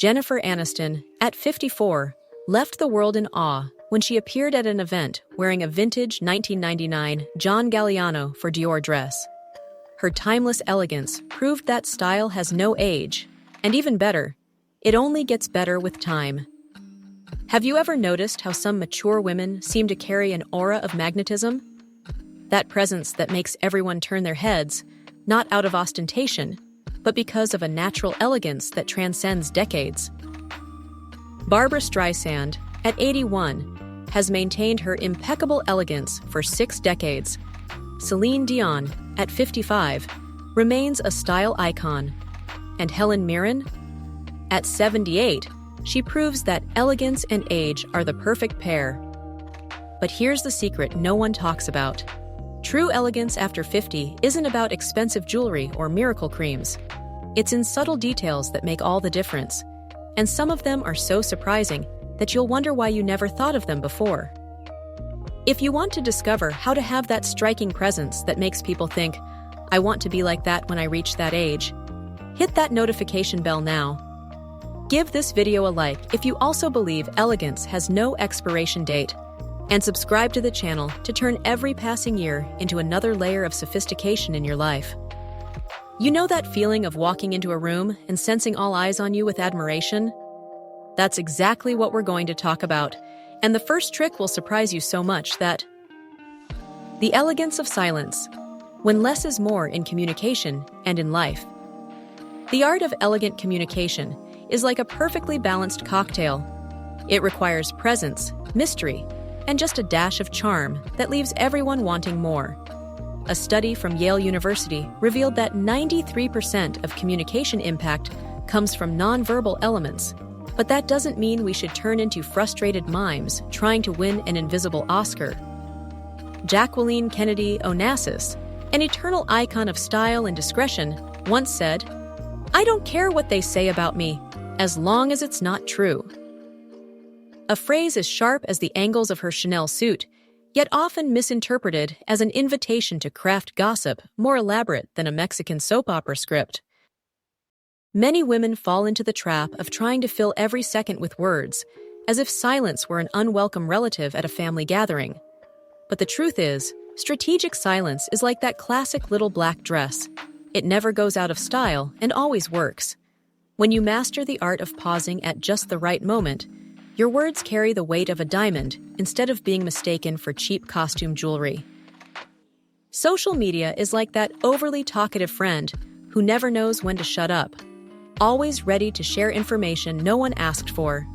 Jennifer Aniston, at 54, left the world in awe when she appeared at an event wearing a vintage 1999 John Galliano for Dior dress. Her timeless elegance proved that style has no age, and even better, it only gets better with time. Have you ever noticed how some mature women seem to carry an aura of magnetism? That presence that makes everyone turn their heads, not out of ostentation, but because of a natural elegance that transcends decades. Barbra Streisand, at 81, has maintained her impeccable elegance for 6 decades. Celine Dion, at 55, remains a style icon. And Helen Mirren? At 78, she proves that elegance and age are the perfect pair. But here's the secret no one talks about. True elegance after 50 isn't about expensive jewelry or miracle creams. It's in subtle details that make all the difference. And some of them are so surprising that you'll wonder why you never thought of them before. If you want to discover how to have that striking presence that makes people think, I want to be like that when I reach that age, hit that notification bell now. Give this video a like if you also believe elegance has no expiration date, and subscribe to the channel to turn every passing year into another layer of sophistication in your life. You know that feeling of walking into a room and sensing all eyes on you with admiration? That's exactly what we're going to talk about, and the first trick will surprise you so much that the elegance of silence, when less is more in communication and in life. The art of elegant communication is like a perfectly balanced cocktail. It requires presence, mystery, and just a dash of charm that leaves everyone wanting more. A study from Yale University revealed that 93% of communication impact comes from nonverbal elements, but that doesn't mean we should turn into frustrated mimes trying to win an invisible Oscar. Jacqueline Kennedy Onassis, an eternal icon of style and discretion, once said, "I don't care what they say about me, as long as it's not true." A phrase as sharp as the angles of her Chanel suit, yet often misinterpreted as an invitation to craft gossip more elaborate than a Mexican soap opera script. Many women fall into the trap of trying to fill every second with words, as if silence were an unwelcome relative at a family gathering. But the truth is, strategic silence is like that classic little black dress. It never goes out of style and always works. When you master the art of pausing at just the right moment, your words carry the weight of a diamond instead of being mistaken for cheap costume jewelry. Social media is like that overly talkative friend who never knows when to shut up, always ready to share information no one asked for.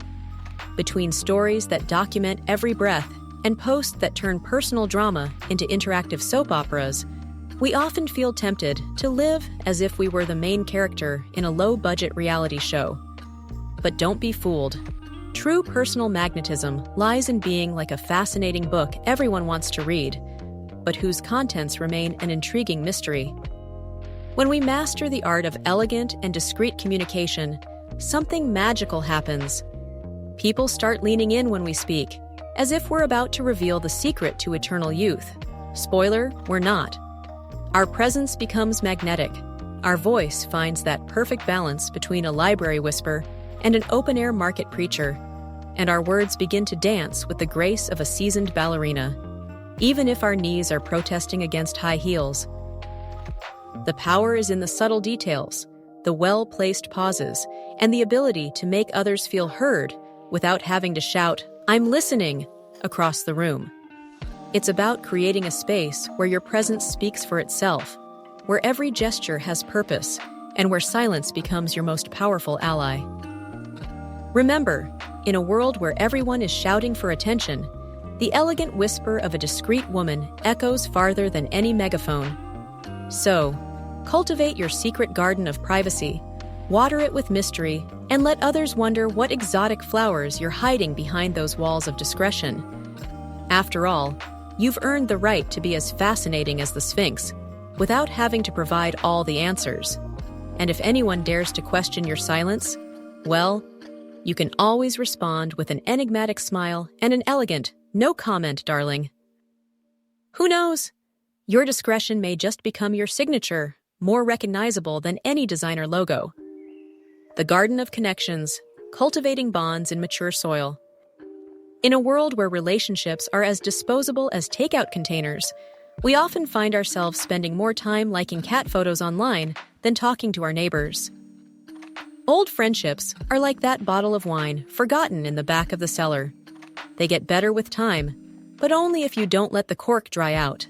Between stories that document every breath and posts that turn personal drama into interactive soap operas, we often feel tempted to live as if we were the main character in a low-budget reality show. But don't be fooled. True personal magnetism lies in being like a fascinating book everyone wants to read, but whose contents remain an intriguing mystery. When we master the art of elegant and discreet communication, something magical happens. People start leaning in when we speak, as if we're about to reveal the secret to eternal youth. Spoiler, we're not. Our presence becomes magnetic. Our voice finds that perfect balance between a library whisper and an open-air market preacher, and our words begin to dance with the grace of a seasoned ballerina, even if our knees are protesting against high heels. The power is in the subtle details, the well-placed pauses, and the ability to make others feel heard without having to shout, "I'm listening," across the room. It's about creating a space where your presence speaks for itself, where every gesture has purpose, and where silence becomes your most powerful ally. Remember, in a world where everyone is shouting for attention, the elegant whisper of a discreet woman echoes farther than any megaphone. So, cultivate your secret garden of privacy, water it with mystery, and let others wonder what exotic flowers you're hiding behind those walls of discretion. After all, you've earned the right to be as fascinating as the Sphinx, without having to provide all the answers. And if anyone dares to question your silence, well, you can always respond with an enigmatic smile and an elegant, "No comment, darling." Who knows? Your discretion may just become your signature, more recognizable than any designer logo. The Garden of Connections, cultivating bonds in mature soil. In a world where relationships are as disposable as takeout containers, we often find ourselves spending more time liking cat photos online than talking to our neighbors. Old friendships are like that bottle of wine forgotten in the back of the cellar. They get better with time, but only if you don't let the cork dry out.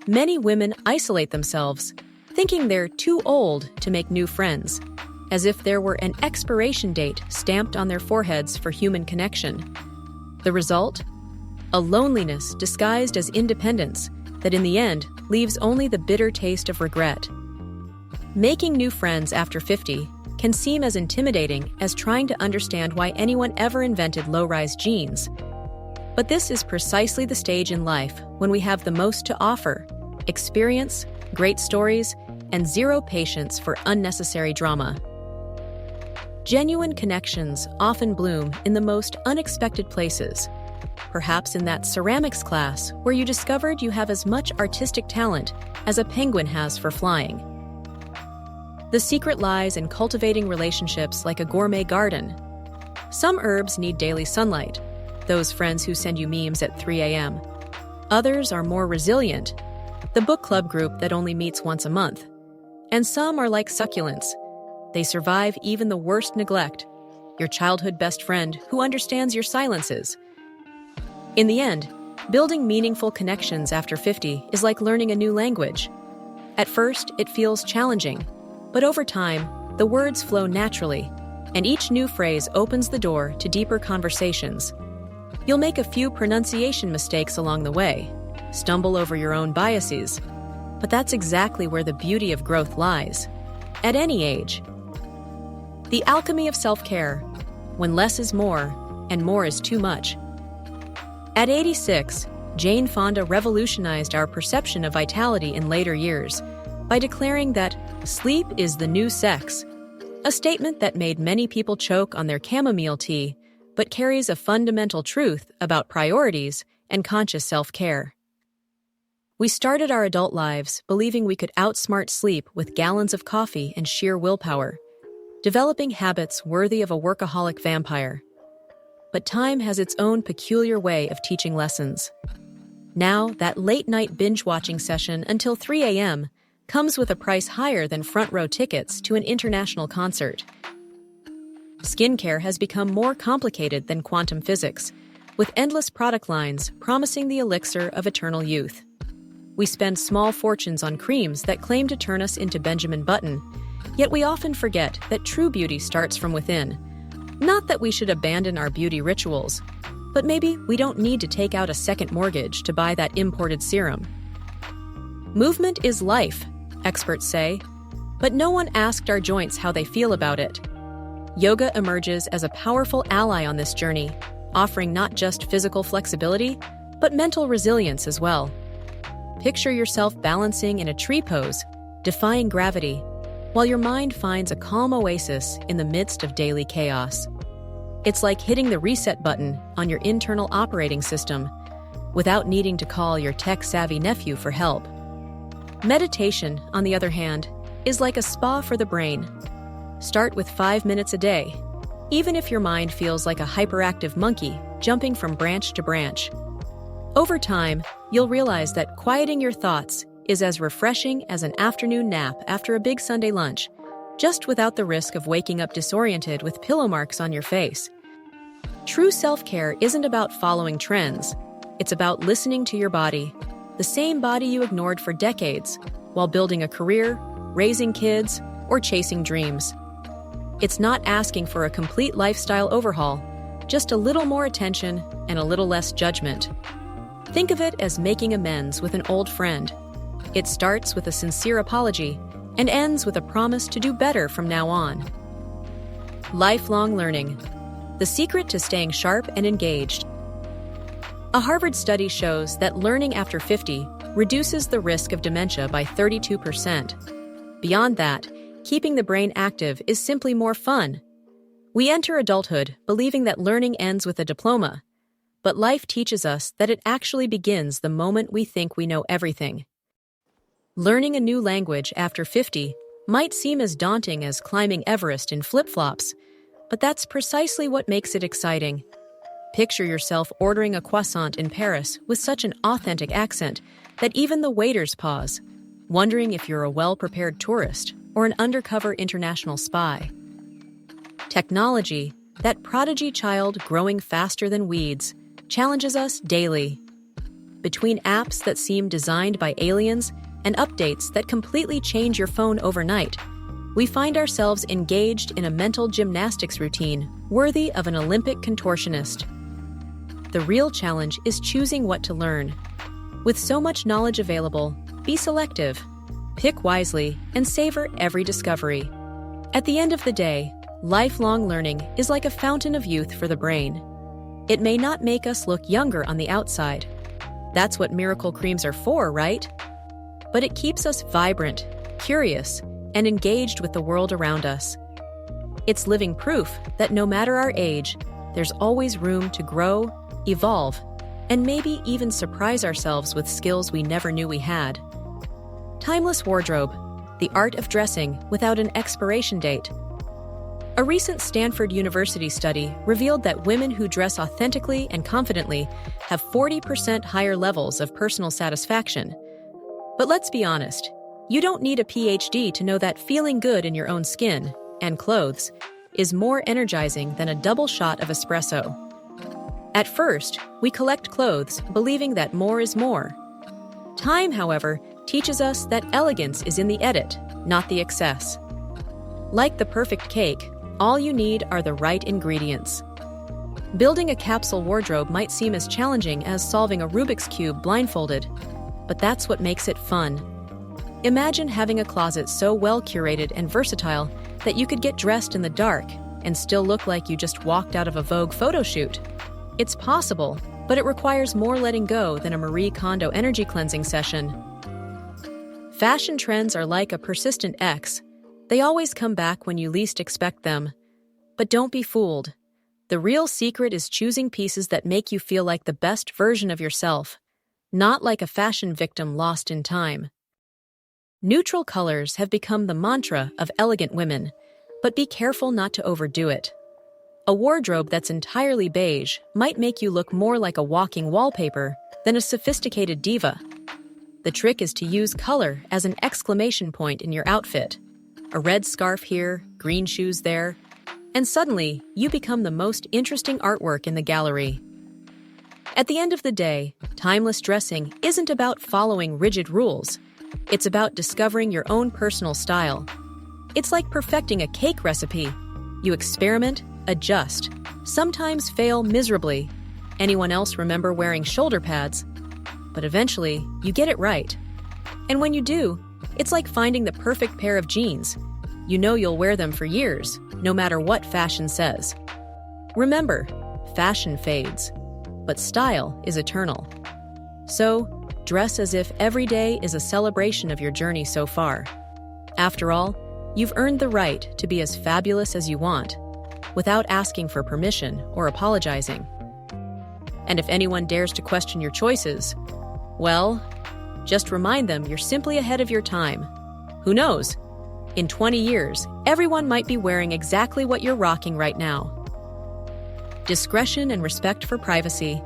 Many women isolate themselves, thinking they're too old to make new friends, as if there were an expiration date stamped on their foreheads for human connection. The result? A loneliness disguised as independence that in the end leaves only the bitter taste of regret. Making new friends after 50 can seem as intimidating as trying to understand why anyone ever invented low-rise jeans. But this is precisely the stage in life when we have the most to offer: experience, great stories, and zero patience for unnecessary drama. Genuine connections often bloom in the most unexpected places. Perhaps in that ceramics class where you discovered you have as much artistic talent as a penguin has for flying. The secret lies in cultivating relationships like a gourmet garden. Some herbs need daily sunlight, those friends who send you memes at 3 a.m. Others are more resilient, the book club group that only meets once a month. And some are like succulents. They survive even the worst neglect, your childhood best friend who understands your silences. In the end, building meaningful connections after 50 is like learning a new language. At first, it feels challenging, but over time, the words flow naturally, and each new phrase opens the door to deeper conversations. You'll make a few pronunciation mistakes along the way, stumble over your own biases, but that's exactly where the beauty of growth lies, at any age. The alchemy of self-care, when less is more, and more is too much. At 86, Jane Fonda revolutionized our perception of vitality in later years by declaring that sleep is the new sex, a statement that made many people choke on their chamomile tea, but carries a fundamental truth about priorities and conscious self-care. We started our adult lives believing we could outsmart sleep with gallons of coffee and sheer willpower, developing habits worthy of a workaholic vampire. But time has its own peculiar way of teaching lessons. Now, that late-night binge-watching session until 3 a.m. comes with a price higher than front-row tickets to an international concert. Skincare has become more complicated than quantum physics, with endless product lines promising the elixir of eternal youth. We spend small fortunes on creams that claim to turn us into Benjamin Button, yet we often forget that true beauty starts from within. Not that we should abandon our beauty rituals, but maybe we don't need to take out a second mortgage to buy that imported serum. Movement is life, experts say, but no one asked our joints how they feel about it. Yoga emerges as a powerful ally on this journey, offering not just physical flexibility, but mental resilience as well. Picture yourself balancing in a tree pose, defying gravity, while your mind finds a calm oasis in the midst of daily chaos. It's like hitting the reset button on your internal operating system without needing to call your tech-savvy nephew for help. Meditation, on the other hand, is like a spa for the brain. Start with 5 minutes a day, even if your mind feels like a hyperactive monkey jumping from branch to branch. Over time, you'll realize that quieting your thoughts is as refreshing as an afternoon nap after a big Sunday lunch, just without the risk of waking up disoriented with pillow marks on your face. True self-care isn't about following trends. It's about listening to your body, the same body you ignored for decades, while building a career, raising kids, or chasing dreams. It's not asking for a complete lifestyle overhaul, just a little more attention and a little less judgment. Think of it as making amends with an old friend. It starts with a sincere apology and ends with a promise to do better from now on. Lifelong learning. The secret to staying sharp and engaged. A Harvard study shows that learning after 50 reduces the risk of dementia by 32%. Beyond that, keeping the brain active is simply more fun. We enter adulthood believing that learning ends with a diploma, but life teaches us that it actually begins the moment we think we know everything. Learning a new language after 50 might seem as daunting as climbing Everest in flip-flops, But that's precisely what makes it exciting. Picture yourself ordering a croissant in Paris with such an authentic accent that even the waiters pause, wondering if you're a well-prepared tourist or an undercover international spy. Technology, that prodigy child growing faster than weeds, challenges us daily. Between apps that seem designed by aliens and updates that completely change your phone overnight, we find ourselves engaged in a mental gymnastics routine worthy of an Olympic contortionist. The real challenge is choosing what to learn. With so much knowledge available, be selective, pick wisely, and savor every discovery. At the end of the day, lifelong learning is like a fountain of youth for the brain. It may not make us look younger on the outside. That's what miracle creams are for, right? But it keeps us vibrant, curious, and engaged with the world around us. It's living proof that no matter our age, there's always room to grow, evolve, and maybe even surprise ourselves with skills we never knew we had. Timeless wardrobe, the art of dressing without an expiration date. A recent Stanford University study revealed that women who dress authentically and confidently have 40% higher levels of personal satisfaction. But let's be honest, you don't need a PhD to know that feeling good in your own skin and clothes is more energizing than a double shot of espresso. At first, we collect clothes believing that more is more. Time, however, teaches us that elegance is in the edit, not the excess. Like the perfect cake, all you need are the right ingredients. Building a capsule wardrobe might seem as challenging as solving a Rubik's Cube blindfolded, but that's what makes it fun. Imagine having a closet so well curated and versatile that you could get dressed in the dark and still look like you just walked out of a Vogue photo shoot. It's possible, but it requires more letting go than a Marie Kondo energy cleansing session. Fashion trends are like a persistent ex. They always come back when you least expect them. But don't be fooled. The real secret is choosing pieces that make you feel like the best version of yourself, not like a fashion victim lost in time. Neutral colors have become the mantra of elegant women, but be careful not to overdo it. A wardrobe that's entirely beige might make you look more like a walking wallpaper than a sophisticated diva. The trick is to use color as an exclamation point in your outfit. A red scarf here, green shoes there, and suddenly you become the most interesting artwork in the gallery. At the end of the day, timeless dressing isn't about following rigid rules. It's about discovering your own personal style. It's like perfecting a cake recipe. You experiment, adjust, sometimes fail miserably. Anyone else remember wearing shoulder pads? But eventually, you get it right. And when you do, it's like finding the perfect pair of jeans. You know you'll wear them for years, no matter what fashion says. Remember, fashion fades, but style is eternal. So, dress as if every day is a celebration of your journey so far. After all, you've earned the right to be as fabulous as you want, without asking for permission or apologizing. And if anyone dares to question your choices, well, just remind them you're simply ahead of your time. Who knows? In 20 years, everyone might be wearing exactly what you're rocking right now. Discretion and respect for privacy.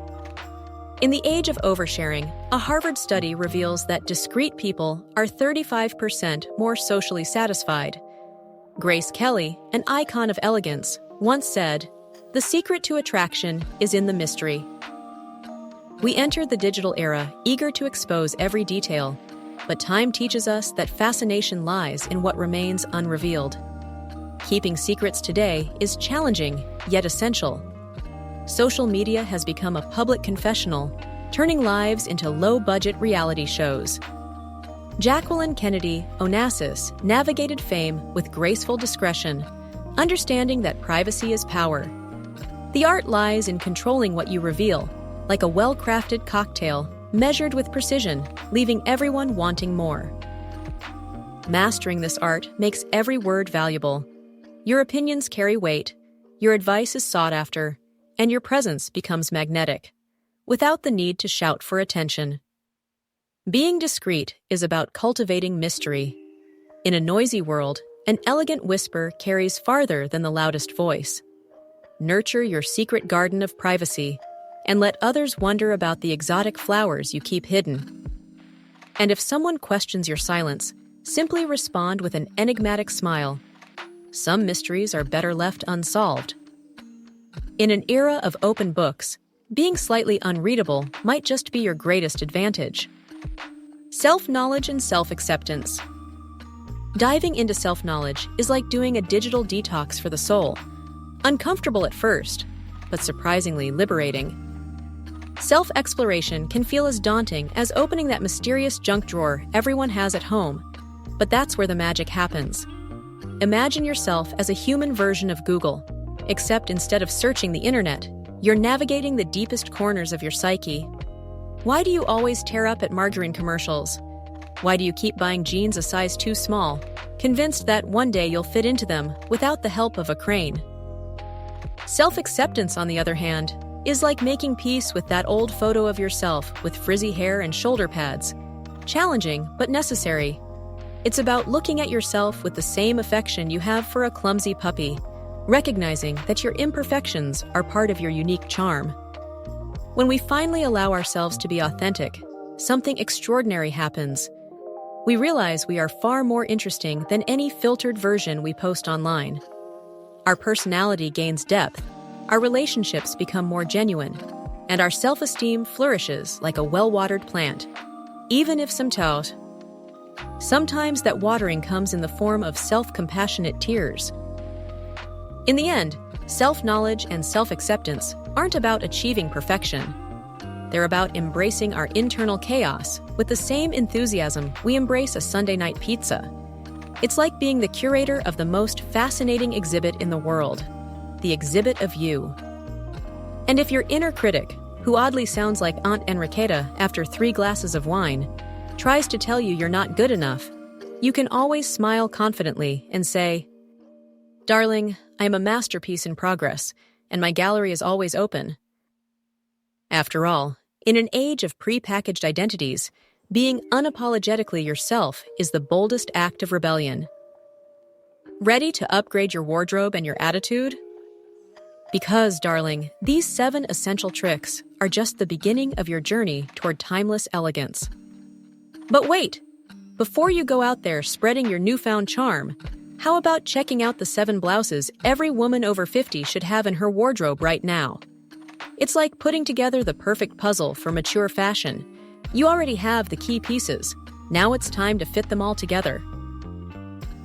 In the age of oversharing, a Harvard study reveals that discreet people are 35% more socially satisfied. Grace Kelly, an icon of elegance, once said, "The secret to attraction is in the mystery." We enter the digital era eager to expose every detail, but time teaches us that fascination lies in what remains unrevealed. Keeping secrets today is challenging, yet essential. Social media has become a public confessional, turning lives into low-budget reality shows. Jacqueline Kennedy Onassis navigated fame with graceful discretion, understanding that privacy is power. The art lies in controlling what you reveal, like a well-crafted cocktail, measured with precision, leaving everyone wanting more. Mastering this art makes every word valuable. Your opinions carry weight, your advice is sought after, and your presence becomes magnetic, without the need to shout for attention. Being discreet is about cultivating mystery. In a noisy world, an elegant whisper carries farther than the loudest voice. nurture your secret garden of privacy, and let others wonder about the exotic flowers you keep hidden. And if someone questions your silence, simply respond with an enigmatic smile. Some mysteries are better left unsolved. In an era of open books, being slightly unreadable might just be your greatest advantage. Self-knowledge and self-acceptance. Diving into self-knowledge is like doing a digital detox for the soul. Uncomfortable at first, but surprisingly liberating. Self-exploration can feel as daunting as opening that mysterious junk drawer everyone has at home, but that's where the magic happens. Imagine yourself as a human version of Google, except instead of searching the internet, you're navigating the deepest corners of your psyche. Why do you always tear up at margarine commercials? Why do you keep buying jeans a size too small, convinced that one day you'll fit into them without the help of a crane? Self-acceptance, on the other hand, is like making peace with that old photo of yourself with frizzy hair and shoulder pads. Challenging, but necessary. It's about looking at yourself with the same affection you have for a clumsy puppy, recognizing that your imperfections are part of your unique charm. When we finally allow ourselves to be authentic, something extraordinary happens. We realize we are far more interesting than any filtered version we post online. Our personality gains depth, our relationships become more genuine, and our self-esteem flourishes like a well-watered plant, even if sometimes that watering comes in the form of self-compassionate tears. In the end, self-knowledge and self-acceptance aren't about achieving perfection. They're about embracing our internal chaos with the same enthusiasm we embrace a Sunday night pizza. It's like being the curator of the most fascinating exhibit in the world, the exhibit of you. And if your inner critic, who oddly sounds like Aunt Enriqueta after 3 glasses of wine, tries to tell you you're not good enough, you can always smile confidently and say, "Darling, I am a masterpiece in progress, and my gallery is always open." After all, in an age of pre-packaged identities, being unapologetically yourself is the boldest act of rebellion. Ready to upgrade your wardrobe and your attitude? Because, darling, these 7 essential tricks are just the beginning of your journey toward timeless elegance. But wait! Before you go out there spreading your newfound charm, how about checking out the 7 blouses every woman over 50 should have in her wardrobe right now? It's like putting together the perfect puzzle for mature fashion. You already have the key pieces. Now it's time to fit them all together.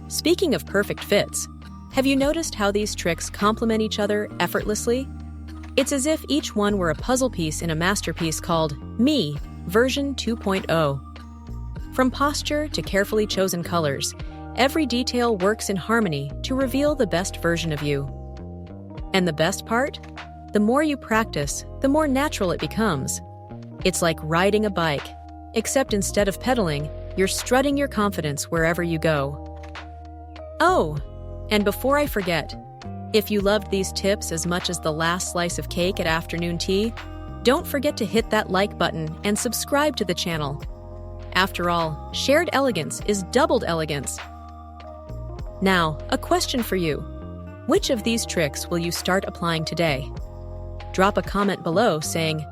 Speaking of perfect fits, have you noticed how these tricks complement each other effortlessly? It's as if each one were a puzzle piece in a masterpiece called Me, version 2.0. From posture to carefully chosen colors, every detail works in harmony to reveal the best version of you. And the best part? The more you practice, the more natural it becomes. It's like riding a bike, except instead of pedaling, you're strutting your confidence wherever you go. Oh, and before I forget, if you loved these tips as much as the last slice of cake at afternoon tea, don't forget to hit that like button and subscribe to the channel. After all, shared elegance is doubled elegance. Now, a question for you. Which of these tricks will you start applying today? Drop a comment below saying,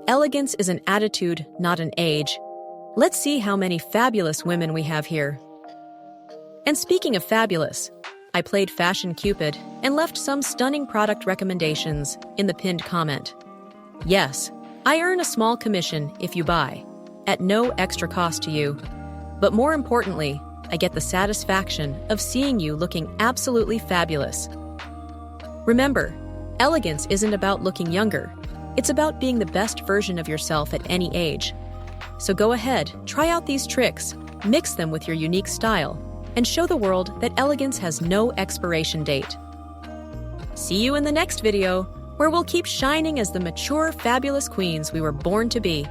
"Elegance is an attitude, not an age." Let's see how many fabulous women we have here. And speaking of fabulous, I played Fashion Cupid and left some stunning product recommendations in the pinned comment. Yes, I earn a small commission if you buy, at no extra cost to you. But more importantly, I get the satisfaction of seeing you looking absolutely fabulous. Remember, elegance isn't about looking younger. It's about being the best version of yourself at any age. So go ahead, try out these tricks, mix them with your unique style, and show the world that elegance has no expiration date. See you in the next video, where we'll keep shining as the mature, fabulous queens we were born to be.